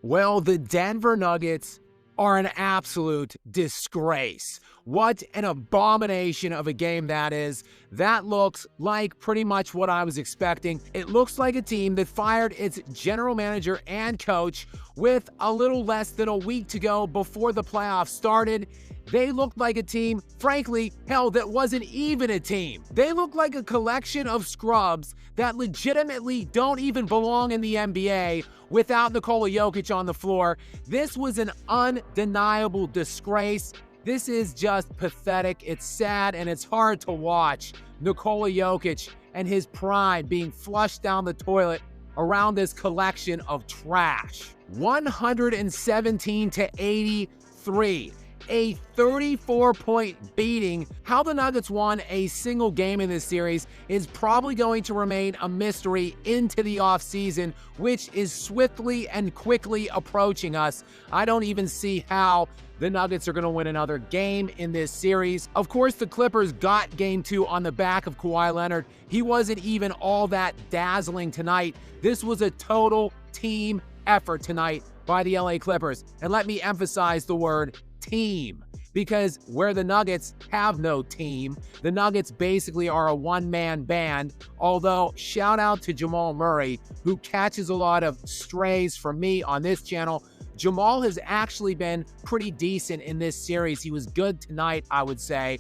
Well, the Denver Nuggets are an absolute disgrace. What an abomination of a game that is. That looks like pretty much what I was expecting. It looks like a team that fired its general manager and coach with a little less than a week to go before the playoffs started. They looked like a team, frankly, hell, that wasn't even a team. They look like a collection of scrubs that legitimately don't even belong in the NBA without Nikola Jokic on the floor. This was an undeniable disgrace. This is just pathetic. It's sad and it's hard to watch Nikola Jokic and his pride being flushed down the toilet around this collection of trash. 117 to 83. A 34-point beating. How the Nuggets won a single game in this series is probably going to remain a mystery into the offseason, which is swiftly and quickly approaching us. I don't even see how the Nuggets are going to win another game in this series. Of course, the Clippers got game 2 on the back of Kawhi Leonard. He wasn't even all that dazzling tonight. This was a total team effort tonight by the LA Clippers. And let me emphasize the word team, because where the Nuggets have no team, the Nuggets basically are a one-man band. Although, shout out to Jamal Murray, who catches a lot of strays from me on this channel. Jamal has actually been pretty decent in this series. He was good tonight, I would say.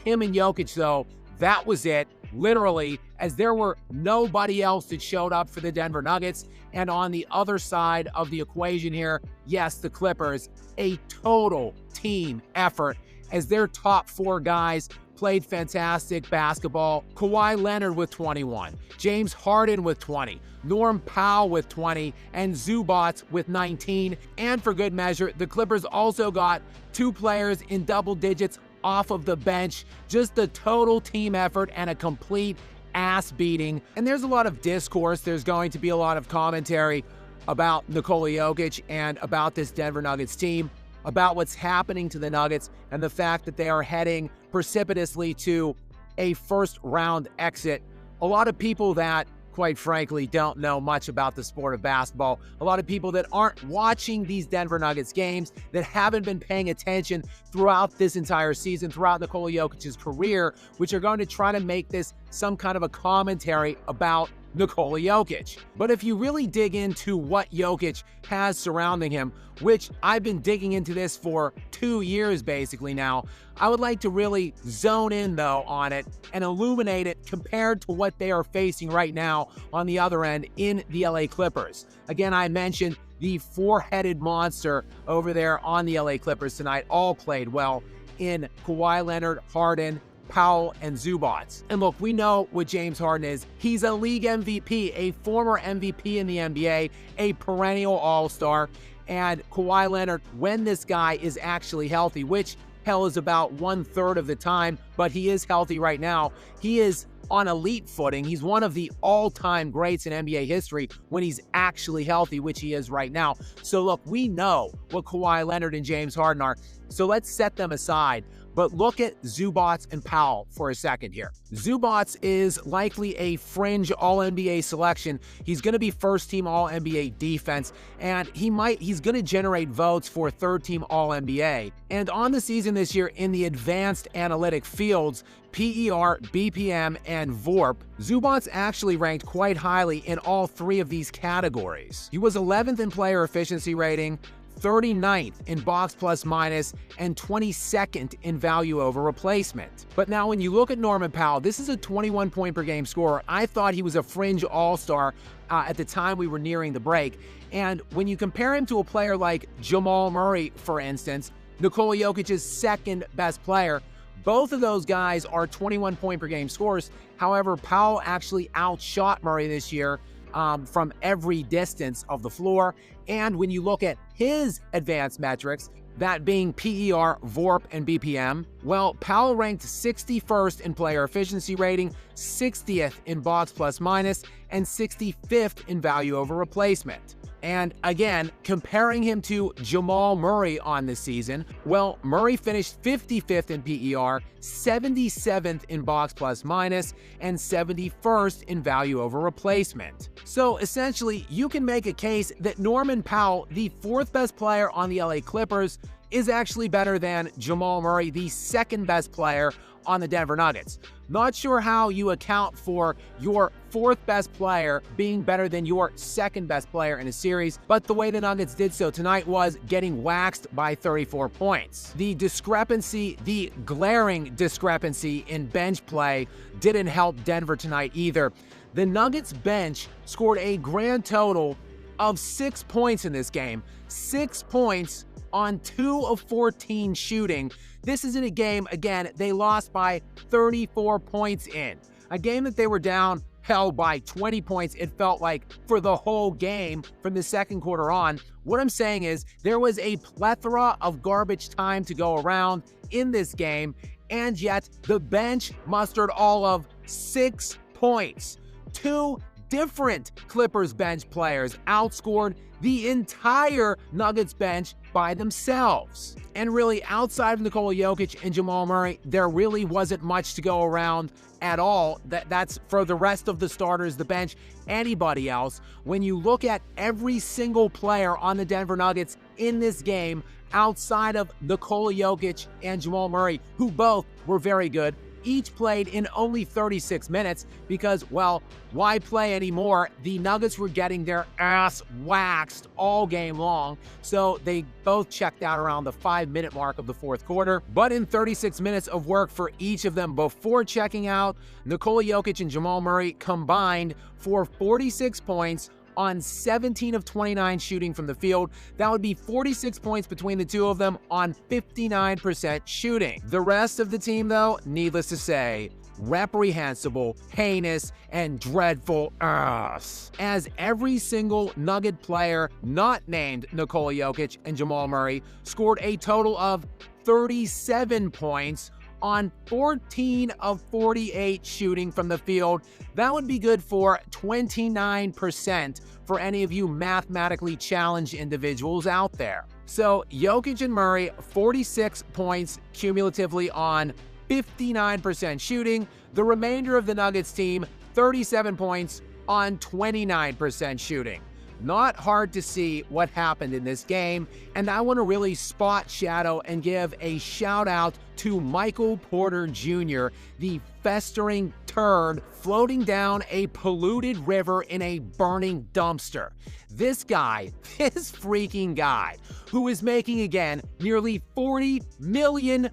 Him and Jokic, though, that was it, literally, as there were nobody else that showed up for the Denver Nuggets. And on the other side of the equation here, yes, the Clippers, a total team effort as their top 4 guys played fantastic basketball. Kawhi Leonard with 21, James Harden with 20, Norm Powell with 20, and Zubac with 19. And for good measure, the Clippers also got 2 players in double digits off of the bench. Just a total team effort and a complete ass beating. And there's a lot of discourse. There's going to be a lot of commentary about Nikola Jokic and about this Denver Nuggets team, about what's happening to the Nuggets and the fact that they are heading precipitously to a first-round exit. A lot of people that, quite frankly, don't know much about the sport of basketball, a lot of people that aren't watching these Denver Nuggets games, that haven't been paying attention throughout this entire season, throughout Nikola Jokic's career, which are going to try to make this some kind of a commentary about Nikola Jokic. But if you really dig into what Jokic has surrounding him, which I've been digging into this for 2 years basically now, I would like to really zone in though on it and illuminate it compared to what they are facing right now on the other end in the LA Clippers. Again, I mentioned the 4-headed monster over there on the LA Clippers tonight all played well in Kawhi Leonard, Harden, Powell, and Zubac. And look, we know what James Harden is. He's a league MVP, a former MVP in the NBA, a perennial all-star. And Kawhi Leonard, when this guy is actually healthy, which hell is about 1/3 of the time, but he is healthy right now, he is on elite footing. He's one of the all-time greats in NBA history when he's actually healthy, which he is right now. So look, we know what Kawhi Leonard and James Harden are, so let's set them aside. But look at Zubac and Powell for a second here. Zubac is likely a fringe All-NBA selection. He's going to be first-team All-NBA defense, and he's going to generate votes for third-team All-NBA. And on the season this year in the advanced analytic fields, PER, BPM, and VORP, Zubac actually ranked quite highly in all 3 of these categories. He was 11th in player efficiency rating, 39th in box plus minus, and 22nd in value over replacement. But now when you look at Norman Powell, this is a 21 point per game scorer. I thought he was a fringe all-star at the time we were nearing the break. And when you compare him to a player like Jamal Murray, for instance, Nikola Jokic's second best player, both of those guys are 21 point per game scorers. However, Powell actually outshot Murray this year from every distance of the floor. And when you look at his advanced metrics, that being PER, VORP, and BPM, well, Powell ranked 61st in player efficiency rating, 60th in box plus minus, and 65th in value over replacement. And again, comparing him to Jamal Murray on this season, well, Murray finished 55th in PER, 77th in box plus minus, and 71st in value over replacement. So essentially, you can make a case that Norman Powell, the 4th best player on the LA Clippers, is actually better than Jamal Murray, the 2nd best player on the Denver Nuggets. Not sure how you account for your 4th best player being better than your 2nd best player in a series, but the way the Nuggets did so tonight was getting waxed by 34 points. The discrepancy, the glaring discrepancy in bench play didn't help Denver tonight either. The Nuggets bench scored a grand total of 6 points in this game. 6 points on 2 of 14 shooting. This is in a game, again, they lost by 34 points in. A game that they were down, hell, by 20 points, it felt like, for the whole game from the second quarter on. What I'm saying is there was a plethora of garbage time to go around in this game, and yet the bench mustered all of 6 points. 2 different Clippers bench players outscored the entire Nuggets bench by themselves. And really, outside of Nikola Jokic and Jamal Murray, there really wasn't much to go around at all. That's for the rest of the starters, the bench, anybody else. When you look at every single player on the Denver Nuggets in this game, outside of Nikola Jokic and Jamal Murray, who both were very good, each played in only 36 minutes because, well, why play anymore? The Nuggets were getting their ass waxed all game long, so they both checked out around the 5-minute mark of the fourth quarter. But in 36 minutes of work for each of them before checking out, Nikola Jokic and Jamal Murray combined for 46 points on 17 of 29 shooting from the field. That would be 46 points between the two of them on 59% shooting. The rest of the team, though, needless to say, reprehensible, heinous, and dreadful ass. As every single Nugget player not named Nikola Jokic and Jamal Murray scored a total of 37 points on 14 of 48 shooting from the field. That would be good for 29% for any of you mathematically challenged individuals out there. So Jokic and Murray, 46 points cumulatively on 59% shooting. The remainder of the Nuggets team, 37 points on 29% shooting. Not hard to see what happened in this game, and I want to really spot shadow and give a shout out to Michael Porter Jr., the festering turd floating down a polluted river in a burning dumpster. This guy, this freaking guy, who is making, again, nearly $40 million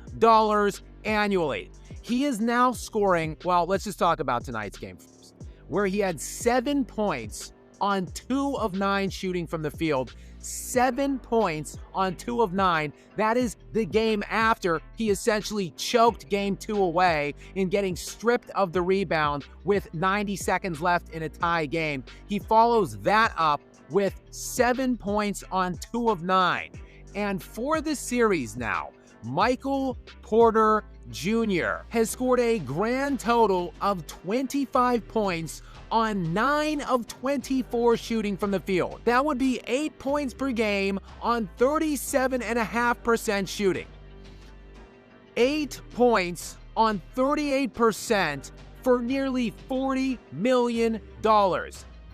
annually. He is now scoring, well, let's just talk about tonight's game first, where he had 7 points on 2 of 9 shooting from the field. 7 points on 2 of 9. That is the game after he essentially choked game 2 away in getting stripped of the rebound with 90 seconds left in a tie game. He follows that up with 7 points on 2 of 9. And for the series now, Michael Porter Jr. has scored a grand total of 25 points on 9 of 24 shooting from the field. That would be 8 points per game on 37.5% shooting. 8 points on 38% for nearly $40 million.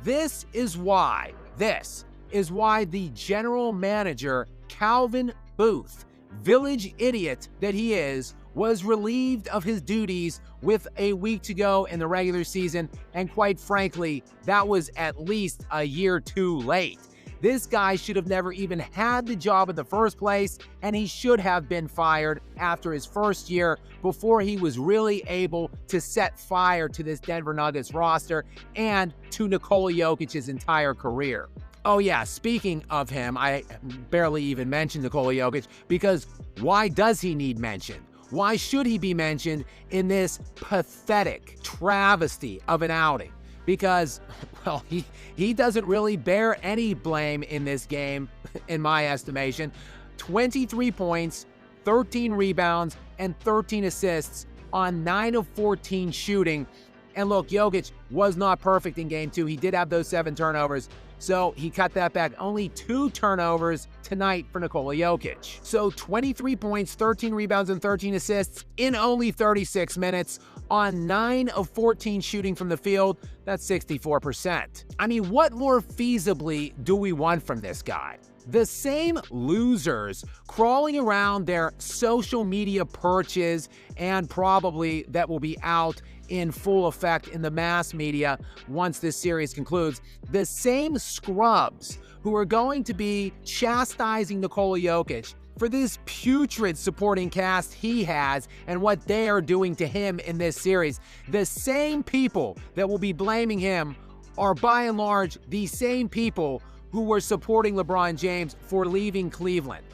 This is why the general manager, Calvin Booth, village idiot that he is, was relieved of his duties with a week to go in the regular season, and quite frankly, that was at least a year too late. This guy should have never even had the job in the first place, and he should have been fired after his first year before he was really able to set fire to this Denver Nuggets roster and to Nikola Jokic's entire career. Oh yeah, speaking of him, I barely even mentioned Nikola Jokic, because why does he need mention? Why should he be mentioned in this pathetic travesty of an outing? Because, well, he doesn't really bear any blame in this game, in my estimation. 23 points, 13 rebounds, and 13 assists on 9 of 14 shooting. And look, Jokic was not perfect in game 2. He did have those 7 turnovers. So he cut that back. Only 2 turnovers tonight for Nikola Jokic. So 23 points, 13 rebounds, and 13 assists in only 36 minutes on 9 of 14 shooting from the field. That's 64%. I mean, what more feasibly do we want from this guy? The same losers crawling around their social media perches, and probably that will be out in full effect in the mass media once this series concludes. The same scrubs who are going to be chastising Nikola Jokic for this putrid supporting cast he has and what they are doing to him in this series. The same people that will be blaming him are by and large the same people who were supporting LeBron James for leaving Cleveland.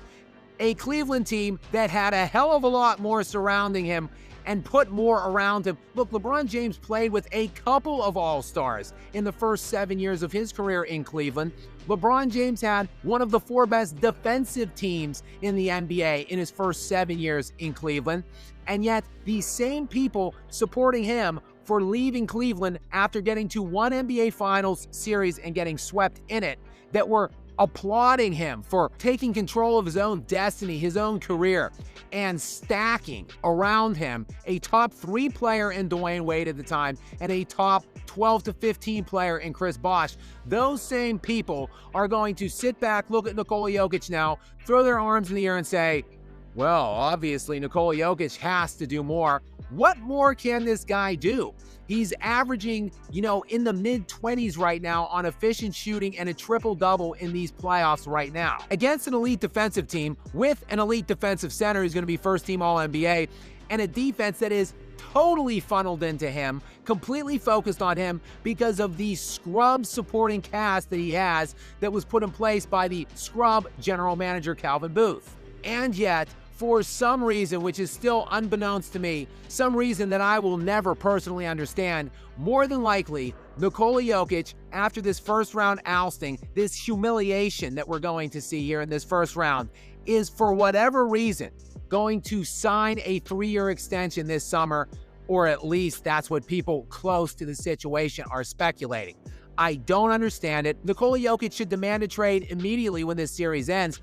A Cleveland team that had a hell of a lot more surrounding him and put more around him. Look, LeBron James played with a couple of All-Stars in the first 7 years of his career in Cleveland. LeBron James had one of the 4 best defensive teams in the NBA in his first 7 years in Cleveland. And yet, these same people supporting him for leaving Cleveland after getting to one NBA Finals series and getting swept in it, that were applauding him for taking control of his own destiny, his own career, and stacking around him a top 3 player in Dwayne Wade at the time and a top 12 to 15 player in Chris Bosh. Those same people are going to sit back, look at Nikola Jokic now, throw their arms in the air and say, well, obviously Nikola Jokic has to do more. What more can this guy do? He's averaging, in the mid-20s right now on efficient shooting and a triple-double in these playoffs right now. Against an elite defensive team with an elite defensive center who's going to be first-team All-NBA and a defense that is totally funneled into him, completely focused on him because of the scrub supporting cast that he has that was put in place by the scrub general manager Calvin Booth. And yet, for some reason, which is still unbeknownst to me, some reason that I will never personally understand, more than likely, Nikola Jokic, after this first-round ousting, this humiliation that we're going to see here in this first round, is for whatever reason going to sign a 3-year extension this summer, or at least that's what people close to the situation are speculating. I don't understand it. Nikola Jokic should demand a trade immediately when this series ends.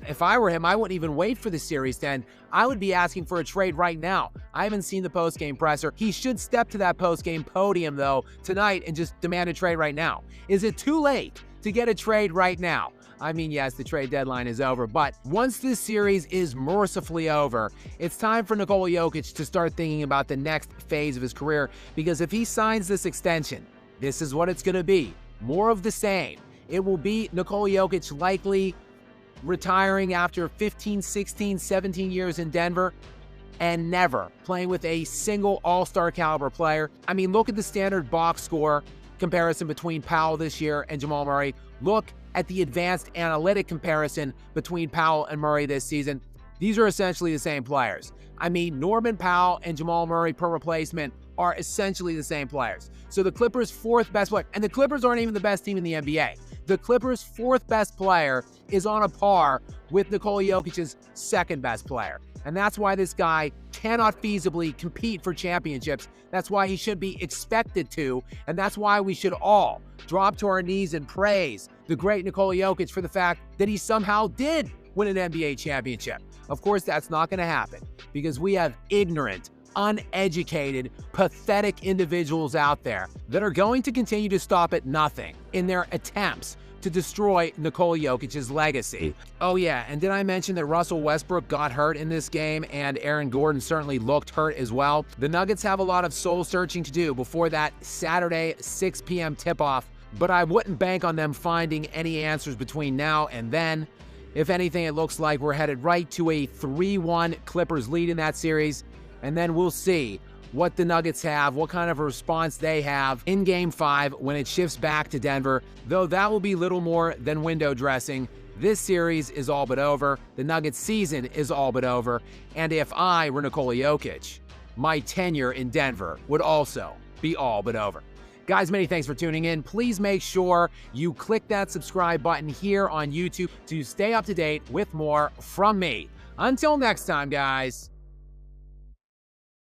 If I were him, I wouldn't even wait for the series to end. I would be asking for a trade right now. I haven't seen the post-game presser. He should step to that post-game podium, though, tonight and just demand a trade right now. Is it too late to get a trade right now? I mean, yes, the trade deadline is over, but once this series is mercifully over, it's time for Nikola Jokic to start thinking about the next phase of his career, because if he signs this extension, this is what it's going to be. More of the same. It will be Nikola Jokic likely retiring after 15, 16, 17 years in Denver and never playing with a single all-star caliber player. I mean, look at the standard box score comparison between Powell this year and Jamal Murray. Look at the advanced analytic comparison between Powell and Murray this season. These are essentially the same players. I mean, Norman Powell and Jamal Murray per replacement are essentially the same players. So the Clippers' 4th best player, and the Clippers aren't even the best team in the NBA. The Clippers' 4th best player is on a par with Nikola Jokic's 2nd best player. And that's why this guy cannot feasibly compete for championships. That's why he should be expected to. And that's why we should all drop to our knees and praise the great Nikola Jokic for the fact that he somehow did win an NBA championship. Of course, that's not going to happen because we have ignorant, uneducated, pathetic individuals out there that are going to continue to stop at nothing in their attempts to destroy Nikola Jokic's legacy. Oh yeah, and did I mention that Russell Westbrook got hurt in this game and Aaron Gordon certainly looked hurt as well? The Nuggets have a lot of soul searching to do before that Saturday 6 p.m. tip-off, but I wouldn't bank on them finding any answers between now and then. If anything, it looks like we're headed right to a 3-1 Clippers lead in that series, and then we'll see what the Nuggets have, what kind of a response they have in Game 5 when it shifts back to Denver, though that will be little more than window dressing. This series is all but over, the Nuggets season is all but over, and if I were Nikola Jokic, my tenure in Denver would also be all but over. Guys, many thanks for tuning in. Please make sure you click that subscribe button here on YouTube to stay up to date with more from me. Until next time, guys.